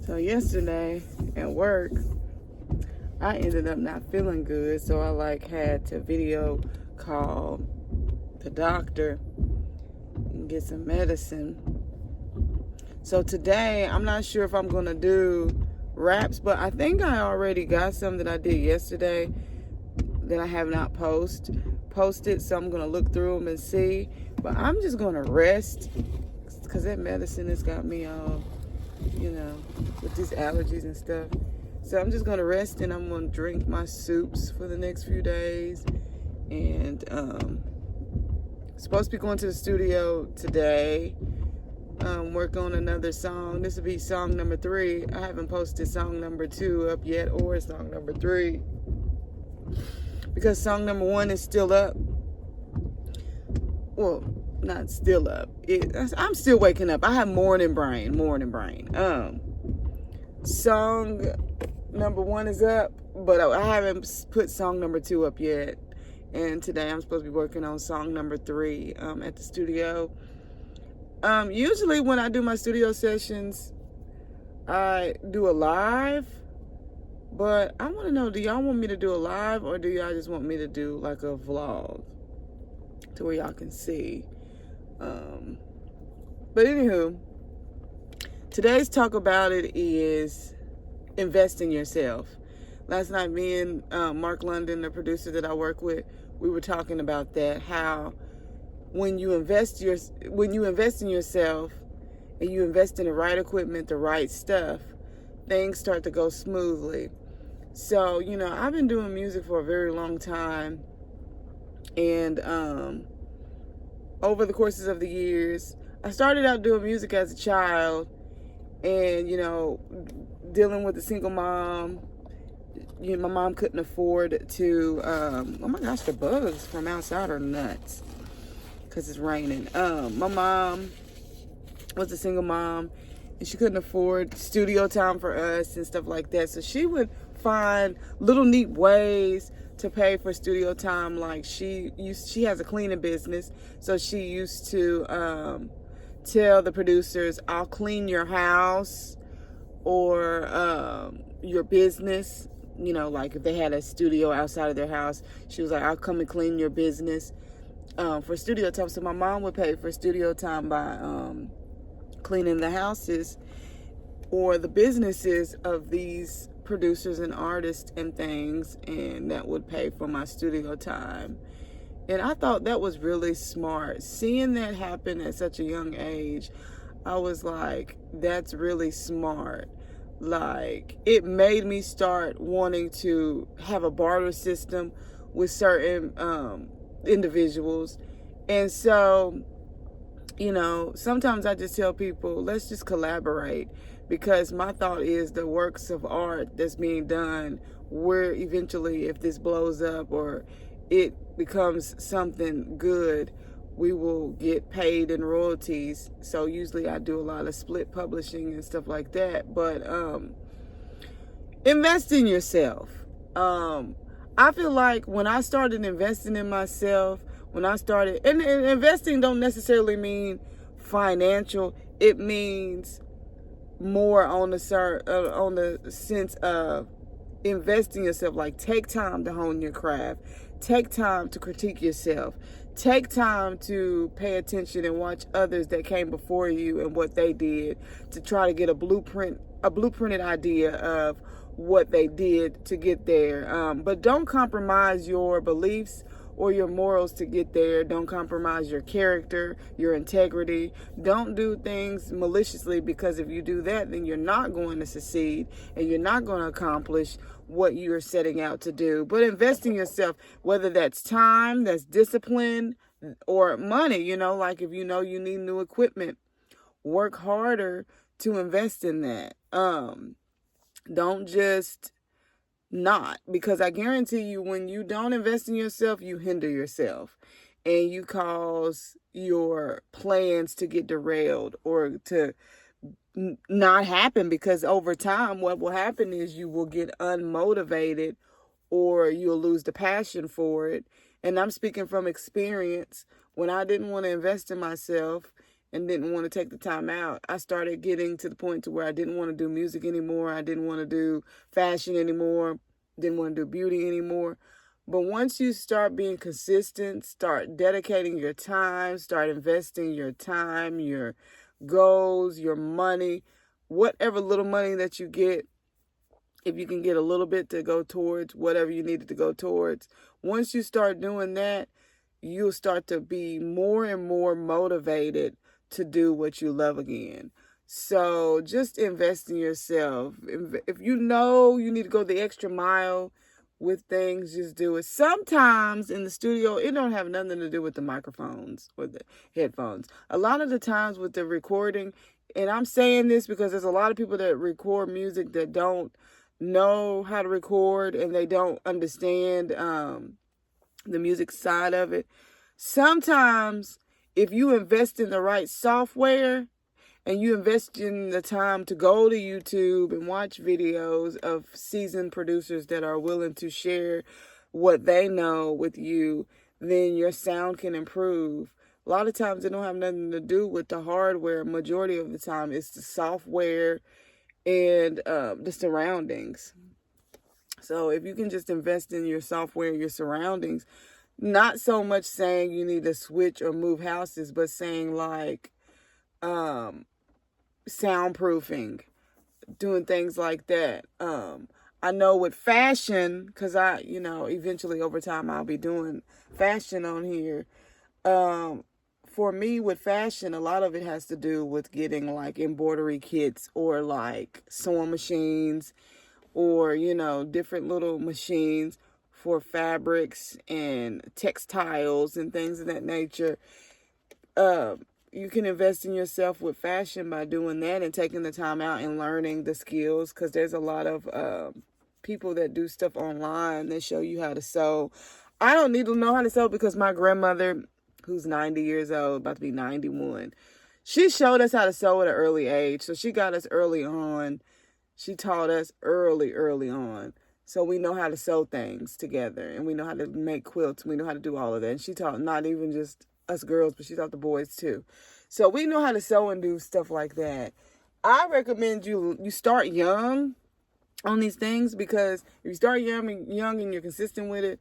So yesterday at work, I ended up not feeling good, so I had to video call the doctor and get some medicine. So today, I'm not sure if I'm gonna do raps, but I think I already got some that I did yesterday that I have not posted. So I'm gonna look through them and see. But I'm just gonna rest because that medicine has got me all, with these allergies and stuff. So I'm just gonna rest and I'm gonna drink my soups for the next few days. And supposed to be going to the studio today. Work on another song. This will be song number 3. I haven't posted song number 2 up yet, or song number 3, because song number 1 is still up. Well, not still up. I'm still waking up. I have morning brain. Song number 1 is up, but I haven't put song number 2 up yet. And today I'm supposed to be working on song number 3 at the studio. Usually when I do my studio sessions, I do a live. But I want to know, do y'all want me to do a live, or do y'all just want me to do like a vlog to where y'all can see? But anywho, today's talk about it is invest in yourself. Last night, me and Mark London, the producer that I work with, we were talking about that, how when you invest in yourself and you invest in the right equipment, the right stuff, things start to go smoothly. So, I've been doing music for a very long time, and over the courses of the years, I started out doing music as a child, and dealing with a single mom. My mom couldn't afford to, oh my gosh, the bugs from outside are nuts because it's raining. My mom was a single mom, and she couldn't afford studio time for us and stuff like that. So she would find little neat ways to pay for studio time. Like she has a cleaning business, so she used to tell the producers, "I'll clean your house or your business." Like if they had a studio outside of their house, she was like, "I'll come and clean your business." For studio time. So my mom would pay for studio time by cleaning the houses or the businesses of these producers and artists and things, and that would pay for my studio time. And I thought that was really smart. Seeing that happen at such a young age, I was like, that's really smart. Like, it made me start wanting to have a barter system with certain individuals. And so, sometimes I just tell people, let's just collaborate, because my thought is the works of art that's being done, where eventually, if this blows up or it becomes something good, we will get paid in royalties. So usually I do a lot of split publishing and stuff like that. But invest in yourself. I feel like when I started investing in myself, and investing don't necessarily mean financial. It means more on the sense of investing yourself. Like, take time to hone your craft. Take time to critique yourself. Take time to pay attention and watch others that came before you and what they did, to try to get a blueprinted idea of what they did to get there. But don't compromise your beliefs or your morals to get there. Don't compromise your character, your integrity. Don't do things maliciously, because if you do that, then you're not going to succeed and you're not going to accomplish what you're setting out to do. But invest in yourself, whether that's time, that's discipline, or money. Like if you need new equipment, work harder to invest in that. Don't just not, because I guarantee you, when you don't invest in yourself, you hinder yourself and you cause your plans to get derailed or to not happen, because over time what will happen is you will get unmotivated or you'll lose the passion for it. And I'm speaking from experience. When I didn't want to invest in myself and didn't want to take the time out, I started getting to the point to where I didn't want to do music anymore. I didn't want to do fashion anymore. Didn't want to do beauty anymore. But once you start being consistent, start dedicating your time, start investing your time, your goals, your money, whatever little money that you get, if you can get a little bit to go towards whatever you needed to go towards, once you start doing that, you'll start to be more and more motivated to do what you love again. So just invest in yourself. If you know you need to go the extra mile with things, just do it. Sometimes in the studio, it don't have nothing to do with the microphones or the headphones. A lot of the times with the recording, and I'm saying this because there's a lot of people that record music that don't know how to record and they don't understand the music side of it. Sometimes if you invest in the right software and you invest in the time to go to YouTube and watch videos of seasoned producers that are willing to share what they know with you, then your sound can improve. A lot of times it don't have nothing to do with the hardware. Majority of the time it's the software and the surroundings. So if you can just invest in your software, your surroundings, not so much saying you need to switch or move houses, but saying like soundproofing, doing things like that. I know with fashion, because eventually over time I'll be doing fashion on here. For me with fashion, a lot of it has to do with getting like embroidery kits or like sewing machines or, different little machines for fabrics and textiles and things of that nature. You can invest in yourself with fashion by doing that and taking the time out and learning the skills, because there's a lot of people that do stuff online that show you how to sew. I don't need to know how to sew because my grandmother, who's 90 years old, about to be 91, she showed us how to sew at an early age. So she got us early on. She taught us early on. So we know how to sew things together, and we know how to make quilts. We know how to do all of that. And she taught not even just us girls, but she taught the boys too. So we know how to sew and do stuff like that. I recommend you start young on these things, because if you start young and you're consistent with it,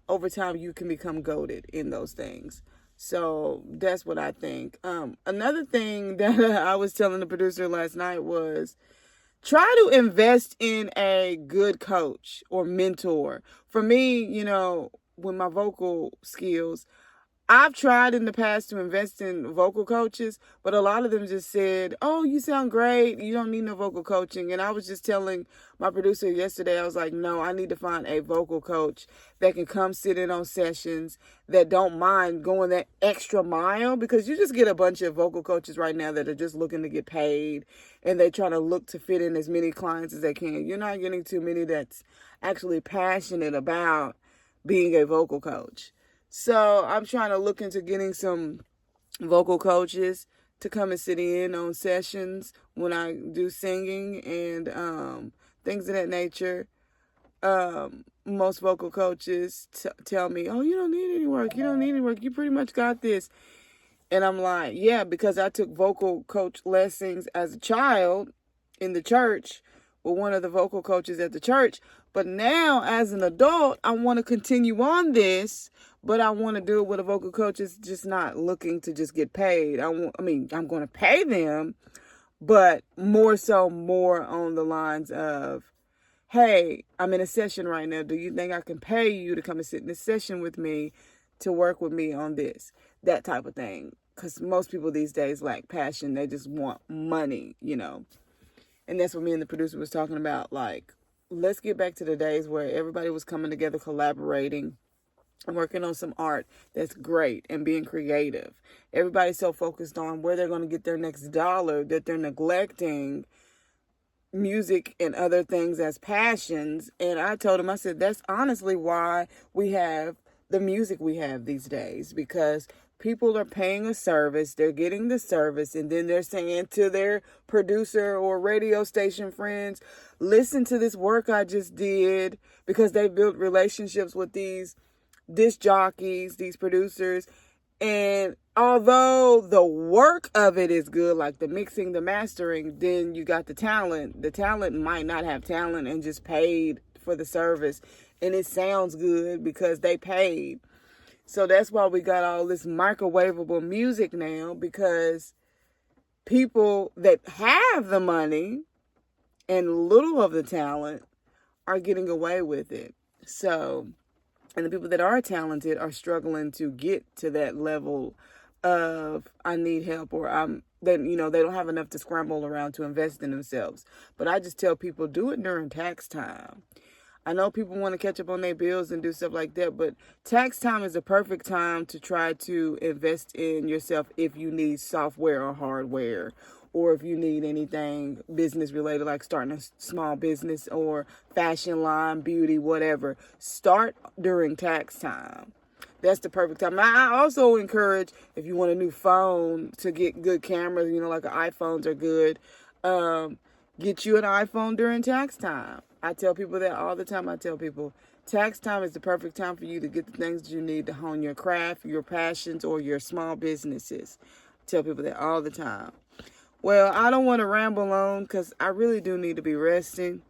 over time you can become goated in those things. So that's what I think. Another thing that I was telling the producer last night was, try to invest in a good coach or mentor. For me, with my vocal skills, I've tried in the past to invest in vocal coaches, but a lot of them just said, "Oh, you sound great. You don't need no vocal coaching." And I was just telling my producer yesterday, I was like, "No, I need to find a vocal coach that can come sit in on sessions, that don't mind going that extra mile," because you just get a bunch of vocal coaches right now that are just looking to get paid, and they try to look to fit in as many clients as they can. You're not getting too many that's actually passionate about being a vocal coach. So I'm trying to look into getting some vocal coaches to come and sit in on sessions when I do singing and things of that nature. Most vocal coaches tell me, "Oh, you don't need any work. You don't need any work. You pretty much got this." And I'm like, yeah, because I took vocal coach lessons as a child in the church with one of the vocal coaches at the church. But now as an adult, I want to continue on this, but I want to do it with a vocal coach that's just not looking to just get paid. I'm going to pay them, but more on the lines of, "Hey, I'm in a session right now. Do you think I can pay you to come and sit in this session with me to work with me on this?" That type of thing. Because most people these days lack passion. They just want money, And that's what me and the producer was talking about. Like, let's get back to the days where everybody was coming together, collaborating, and working on some art that's great and being creative. Everybody's so focused on where they're going to get their next dollar that they're neglecting music and other things as passions. And I told him, I said, that's honestly why we have the music we have these days, because people are paying a service, they're getting the service, and then they're saying to their producer or radio station friends, "Listen to this work I just did," because they built relationships with these disc jockeys, these producers, And although the work of it is good, like the mixing, the mastering, then you got the talent. The talent might not have talent and just paid for the service. And it sounds good because they paid. So that's why we got all this microwavable music now, because people that have the money and little of the talent are getting away with it. So, and the people that are talented are struggling to get to that level of I need help, or they don't have enough to scramble around to invest in themselves. But I just tell people, do it during tax time. I know people want to catch up on their bills and do stuff like that, but tax time is the perfect time to try to invest in yourself if you need software or hardware, or if you need anything business related, like starting a small business or fashion line, beauty, whatever. Start during tax time. That's the perfect time. I also encourage, if you want a new phone, to get good cameras, like iPhones are good. Get you an iPhone during tax time. I tell people that all the time. I tell people tax time is the perfect time for you to get the things that you need to hone your craft, your passions, or your small businesses. I tell people that all the time. Well, I don't want to ramble on because I really do need to be resting.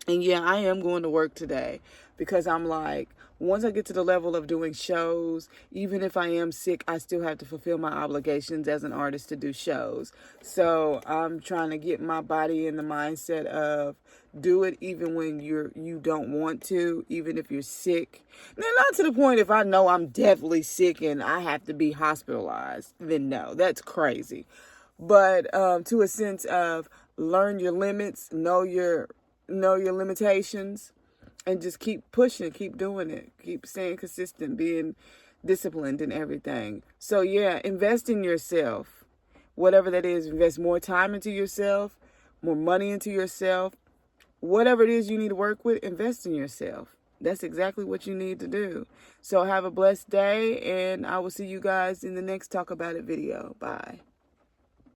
And yeah, I am going to work today because I'm like, once I get to the level of doing shows, even if I am sick, I still have to fulfill my obligations as an artist to do shows. So I'm trying to get my body in the mindset of do it even when you don't want to, even if you're sick. Now, not to the point if I know I'm definitely sick and I have to be hospitalized, then no, that's crazy. But to a sense of learn your limits, know your limitations, and just keep pushing, keep doing it, keep staying consistent, being disciplined in everything. So yeah, invest in yourself. Whatever that is, invest more time into yourself, more money into yourself. Whatever it is you need to work with, invest in yourself. That's exactly what you need to do. So have a blessed day, and I will see you guys in the next Talk About It video. Bye.